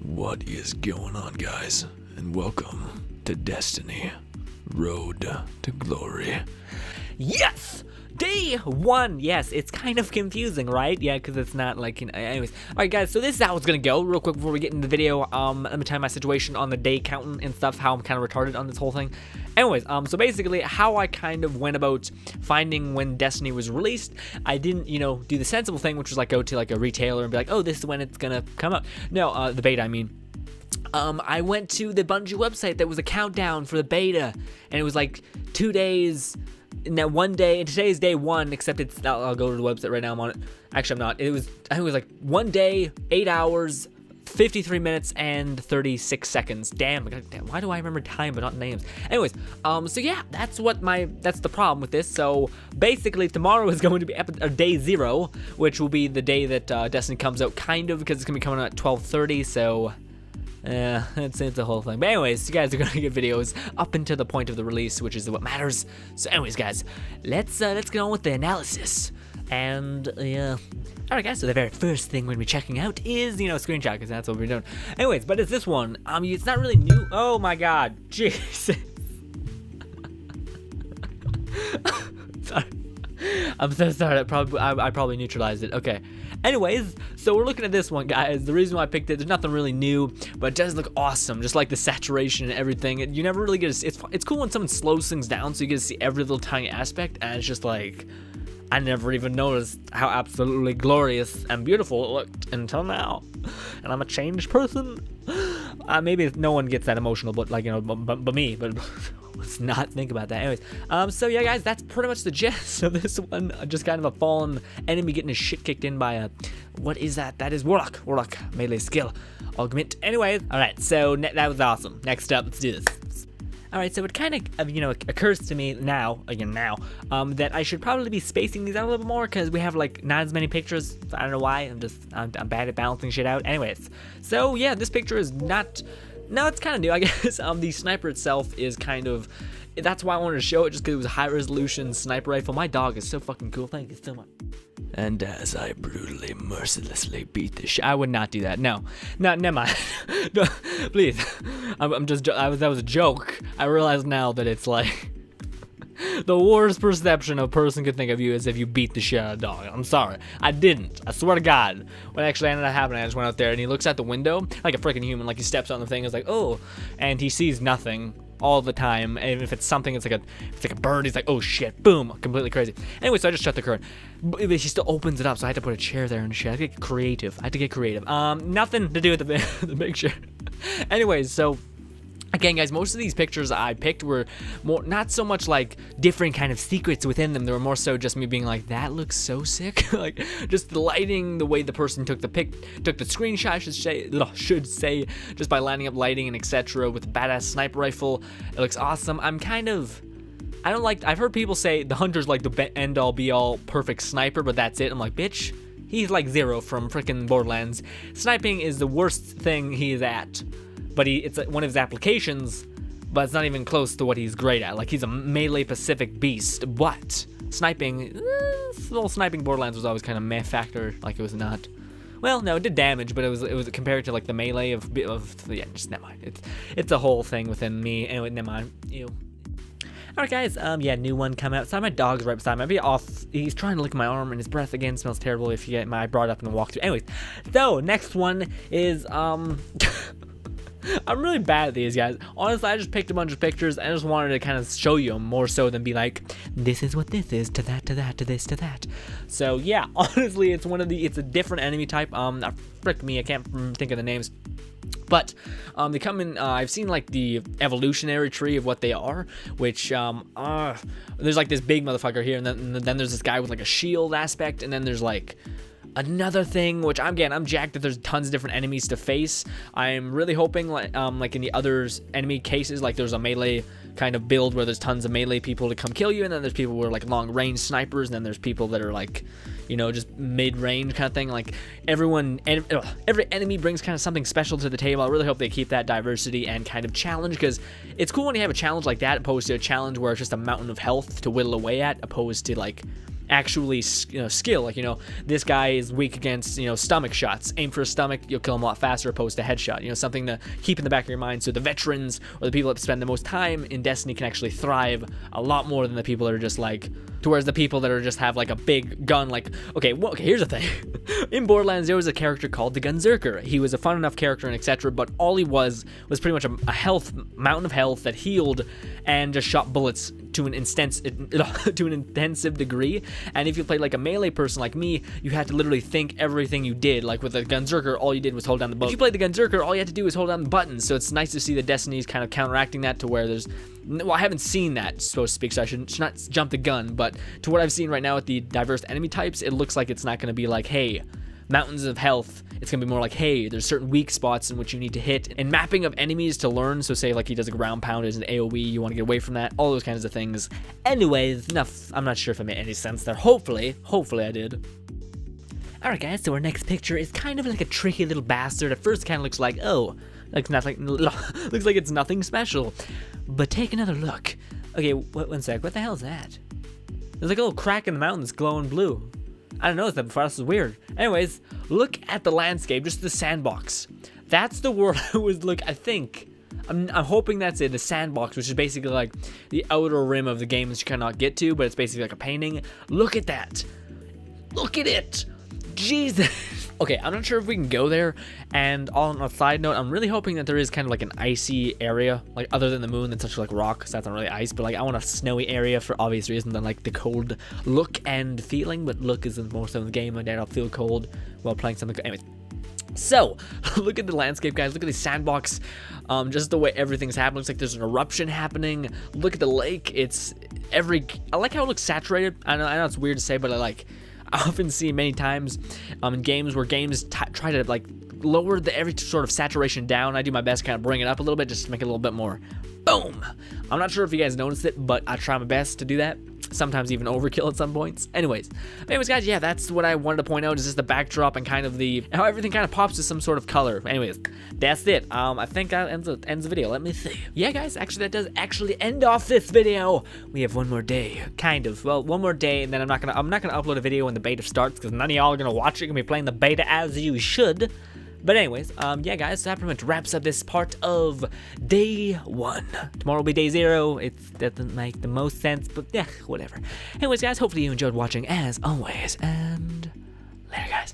What is going on, guys? And welcome to Destiny Road to Glory. Yes! Day 1. Yes, it's kind of confusing, right? Yeah, because it's not like, anyways. Alright, guys, so this is how it's going to go. Real quick before we get into the video, let me tell you my situation on the day counting and stuff, how I'm kind of retarded on this whole thing. Anyways, so basically, how I kind of went about finding when Destiny was released, I didn't, do the sensible thing, which was like go to like a retailer and be like, oh, this is when it's going to come out. No, the beta, I mean. I went to the Bungie website that was a countdown for the beta, and it was like 2 days. And that one day, and today is day 1, except it's, I'll go to the website right now, I'm on it. Actually, I'm not. I think it was like 1 day, 8 hours, 53 minutes, and 36 seconds. Damn, why do I remember time but not names? Anyways, so yeah, that's the problem with this. So basically, tomorrow is going to be day 0, which will be the day that Destiny comes out, kind of, because it's going to be coming out at 12:30, so... yeah, it's a whole thing. But anyways, you guys are gonna get videos up until the point of the release, which is what matters. So anyways, guys, let's get on with the analysis. And yeah, alright, guys. So the very first thing we're gonna be checking out is screenshot, because that's what we're doing. Anyways, but it's this one. It's not really new. Oh my God, Jesus. Sorry. I'm so sorry. I probably neutralized it. Okay. Anyways, so we're looking at this one, guys. The reason why I picked it, there's nothing really new, but it does look awesome. Just like the saturation and everything. You never really get to, it's cool when someone slows things down, so you get to see every little tiny aspect, and it's just like, I never even noticed how absolutely glorious and beautiful it looked until now. And I'm a changed person. Maybe no one gets that emotional, but like, but me, but let's not think about that. Anyways, so yeah, guys, that's pretty much the gist of this one. Just kind of a fallen enemy getting his shit kicked in by a, what is that? That is Warlock melee skill augment. Anyways, all right, so that was awesome. Next up, let's do this. All right, so it kind of, occurs to me now, that I should probably be spacing these out a little bit more, because we have like not as many pictures. I don't know why. I'm bad at balancing shit out. Anyways, so yeah, this picture is not. No, it's kind of new, I guess. The sniper itself is kind of. That's why I wanted to show it, just because it was a high resolution sniper rifle. My dog is so fucking cool. Thank you so much. And as I brutally, mercilessly beat the shit. I would not do that. No, never mind. No, please. That was a joke. I realize now that it's like the worst perception a person could think of you is if you beat the shit out of a dog. I'm sorry. I didn't. I swear to God. What actually ended up happening, I just went out there and he looks out the window like a freaking human. Like he steps on the thing, is like, oh, and he sees nothing all the time. And if it's something, it's like a bird, he's like, oh shit, boom, completely crazy. Anyway, so I just shut the current. But he still opens it up, so I had to put a chair there and shit. I had to get creative. Nothing to do with the picture. Anyways, so again, guys, most of these pictures I picked were more, not so much like different kind of secrets within them. They were more so just me being like, that looks so sick. Like just the lighting, the way the person took the screenshot, should say, just by lining up lighting and etc. with a badass sniper rifle. It looks awesome. I've heard people say the Hunter's like the end all be all perfect sniper, but that's it. I'm like, bitch, he's like Zero from freaking Borderlands. Sniping is the worst thing he is at. But it's one of his applications, but it's not even close to what he's great at. Like, he's a melee Pacific beast, but sniping, little sniping Borderlands was always kind of meh factor. Like, it was not, well, no, it did damage, but it was compared to like the melee of yeah, just never mind. It's a whole thing within me. Anyway, never mind. Alright, guys, yeah, new one come out. So my dog's right beside me. He's trying to lick my arm, and his breath again smells terrible if you get I brought it up in the walkthrough. Anyways, so next one is I'm really bad at these, guys. Honestly, I just picked a bunch of pictures and I just wanted to kind of show you them more so than be like, this is what this is, to that, to that, to this, to that. So yeah, honestly, it's a different enemy type. Frick me, I can't think of the names. But they come in, I've seen like the evolutionary tree of what they are, which there's like this big motherfucker here, and then there's this guy with like a shield aspect, and then there's like another thing, which I'm jacked that there's tons of different enemies to face. I'm really hoping like in the others enemy cases, like there's a melee kind of build where there's tons of melee people to come kill you, and then there's people who are like long range snipers, and then there's people that are like, just mid-range kind of thing. Like every enemy brings kind of something special to the table. I really hope they keep that diversity and kind of challenge, because it's cool when you have a challenge like that opposed to a challenge where it's just a mountain of health to whittle away at, opposed to like actually skill. Like, this guy is weak against, stomach shots. Aim for his stomach, you'll kill him a lot faster opposed to headshot. Something to keep in the back of your mind, so the veterans or the people that spend the most time in Destiny can actually thrive a lot more than the people that are just like, towards the people that are just have like a big gun. Like, okay, here's the thing. In Borderlands, there was a character called the Gunzerker. He was a fun enough character and etc., but all he was pretty much a health mountain of health that healed and just shot bullets to an intensive degree. And if you played like a melee person like me, you had to literally think everything you did. Like with the Gunzerker, all you did was hold down the button. If you played the Gunzerker, all you had to do was hold down the buttons. So it's nice to see that Destiny's kind of counteracting that to where there's, well, I haven't seen that, so to speak, so I should not jump the gun, but to what I've seen right now with the diverse enemy types, it looks like it's not going to be like, hey, mountains of health. It's going to be more like, hey, there's certain weak spots in which you need to hit, and mapping of enemies to learn. So say like he does a ground pound as an AoE, you want to get away from that, all those kinds of things. Anyways, enough. I'm not sure if I made any sense there. Hopefully I did. Alright guys, so our next picture is kind of like a tricky little bastard. At first kind of looks like, oh, looks like it's nothing special. But take another look. Okay, one sec, what the hell is that? There's like a little crack in the mountain that's glowing blue. I don't know that before, this is weird. Anyways, look at the landscape, just the sandbox. That's the world I was I think. I'm hoping that's it, the sandbox, which is basically like the outer rim of the game that you cannot get to, but it's basically like a painting. Look at that. Look at it. Jesus. Okay, I'm not sure if we can go there, and on a side note, I'm really hoping that there is kind of like an icy area, like other than the moon that's such like rock, because that's not really ice, but like I want a snowy area for obvious reasons, and like the cold look and feeling, but look is most of the game, and I'll feel cold while playing something. Anyway, so look at the landscape, guys. Look at the sandbox, just the way everything's happening. Looks like there's an eruption happening. Look at the lake. I like how it looks saturated. I know it's weird to say, but I often see many times in games where games try to like lower every sort of saturation down. I do my best to kind of bring it up a little bit just to make it a little bit more boom. I'm not sure if you guys noticed it, but I try my best to do that. Sometimes even overkill at some points. Anyways guys, yeah, that's what I wanted to point out, is just the backdrop and kind of how everything kind of pops to some sort of color. Anyways, that's it. I think that ends the video. Let me see. Yeah guys, actually that does actually end off this video. We have one more day, kind of. Well, one more day, and then I'm not gonna upload a video when the beta starts, because none of y'all are gonna watch it. You're gonna be playing the beta as you should. But anyways, yeah guys, that pretty much wraps up this part of day 1. Tomorrow will be day 0. It doesn't make the most sense, but yeah, whatever. Anyways guys, hopefully you enjoyed watching as always, and later guys.